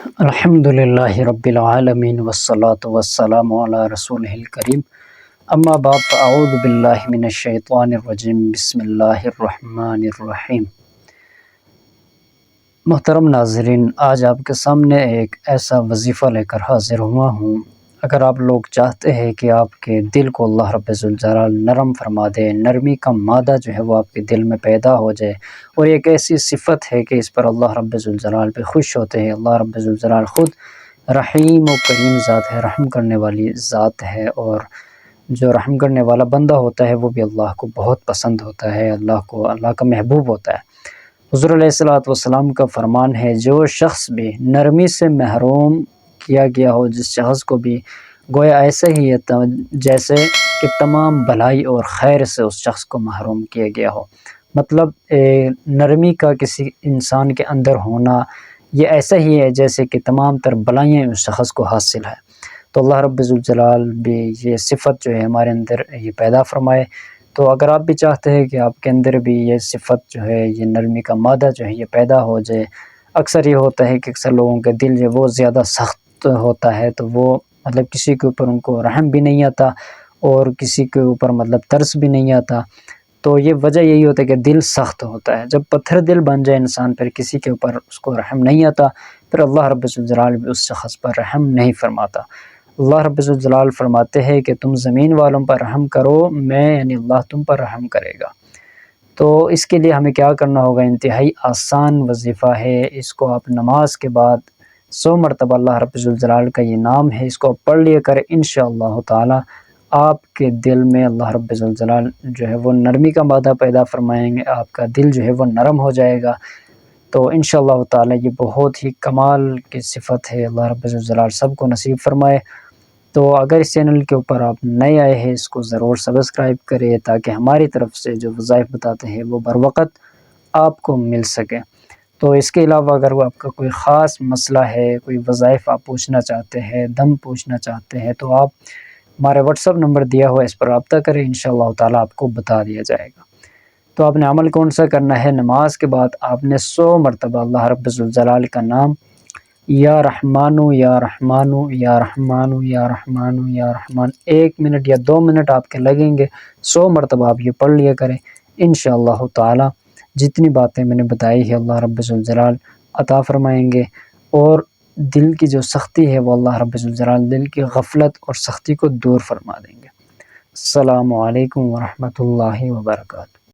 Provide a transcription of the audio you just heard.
الحمد للہ رب العالمین والصلاة والسلام علی رسولہ الکریم، اما بعد فاعوذ باللہ من الشیطان الرجیم، بسم اللہ الرحمن الرحیم۔ محترم ناظرین، آج آپ کے سامنے ایک ایسا وظیفہ لے کر حاضر ہوا ہوں۔ اگر آپ لوگ چاہتے ہیں کہ آپ کے دل کو اللہ رب ذوالجلال نرم فرما دے، نرمی کا مادہ جو ہے وہ آپ کے دل میں پیدا ہو جائے، اور ایک ایسی صفت ہے کہ اس پر اللہ رب ذوالجلال پہ خوش ہوتے ہیں۔ اللہ رب ذوالجلال خود رحیم و کریم ذات ہے، رحم کرنے والی ذات ہے، اور جو رحم کرنے والا بندہ ہوتا ہے وہ بھی اللہ کو بہت پسند ہوتا ہے، اللہ کا محبوب ہوتا ہے۔ حضور علیہ الصلوۃ والسلام کا فرمان ہے، جو شخص بھی نرمی سے محروم کیا گیا ہو، جس شخص کو بھی گویا ایسا ہی ہے جیسے کہ تمام بھلائی اور خیر سے اس شخص کو محروم کیا گیا ہو۔ مطلب نرمی کا کسی انسان کے اندر ہونا یہ ایسا ہی ہے جیسے کہ تمام تر بلائیاں اس شخص کو حاصل ہے۔ تو اللہ رب ذوالجلال بھی یہ صفت جو ہے ہمارے اندر یہ پیدا فرمائے۔ تو اگر آپ بھی چاہتے ہیں کہ آپ کے اندر بھی یہ صفت جو ہے، یہ نرمی کا مادہ جو ہے یہ پیدا ہو جائے۔ اکثر یہ ہوتا ہے کہ اکثر لوگوں کا دل جو وہ زیادہ سخت ہوتا ہے، تو وہ مطلب کسی کے اوپر ان کو رحم بھی نہیں آتا اور کسی کے اوپر مطلب ترس بھی نہیں آتا۔ تو یہ وجہ یہی ہوتا ہے کہ دل سخت ہوتا ہے۔ جب پتھر دل بن جائے انسان، پھر کسی کے اوپر اس کو رحم نہیں آتا، پھر اللہ رب الجلال بھی اس شخص پر رحم نہیں فرماتا۔ اللہ رب الجلال فرماتے ہیں کہ تم زمین والوں پر رحم کرو، میں یعنی اللہ تم پر رحم کرے گا۔ تو اس کے لیے ہمیں کیا کرنا ہوگا؟ انتہائی آسان وظیفہ ہے۔ اس کو آپ نماز کے بعد 100 مرتبہ اللہ رب الجلال کا یہ نام ہے، اس کو آپ پڑھ لیا کریں، انشاءاللہ تعالی آپ کے دل میں اللہ رب الجلال جو ہے وہ نرمی کا مادہ پیدا فرمائیں گے، آپ کا دل جو ہے وہ نرم ہو جائے گا۔ تو انشاءاللہ تعالی یہ بہت ہی کمال کی صفت ہے، اللہ رب الجلال سب کو نصیب فرمائے۔ تو اگر اس چینل کے اوپر آپ نئے آئے ہیں، اس کو ضرور سبسکرائب کریں تاکہ ہماری طرف سے جو وظائف بتاتے ہیں وہ بر وقت آپ کو مل سکے۔ تو اس کے علاوہ اگر وہ آپ کا کوئی خاص مسئلہ ہے، کوئی وظائف آپ پوچھنا چاہتے ہیں، دم پوچھنا چاہتے ہیں، تو آپ ہمارے واٹس ایپ نمبر دیا ہوا ہے، اس پر رابطہ کریں، انشاءاللہ تعالی آپ کو بتا دیا جائے گا۔ تو آپ نے عمل کون سا کرنا ہے؟ نماز کے بعد آپ نے 100 مرتبہ اللہ رب الجلال کا نام یا رحمانو یا رحمانو یا رحمانو یا رحمانو یا رحمان 1 منٹ یا 2 منٹ آپ کے لگیں گے، 100 مرتبہ آپ یہ پڑھ لیا کریں، انشاءاللہ تعالی جتنی باتیں میں نے بتائی ہے اللہ رب الجلال عطا فرمائیں گے، اور دل کی جو سختی ہے وہ اللہ رب الجلال دل کی غفلت اور سختی کو دور فرما دیں گے۔ السلام علیکم ورحمۃ اللہ وبرکاتہ۔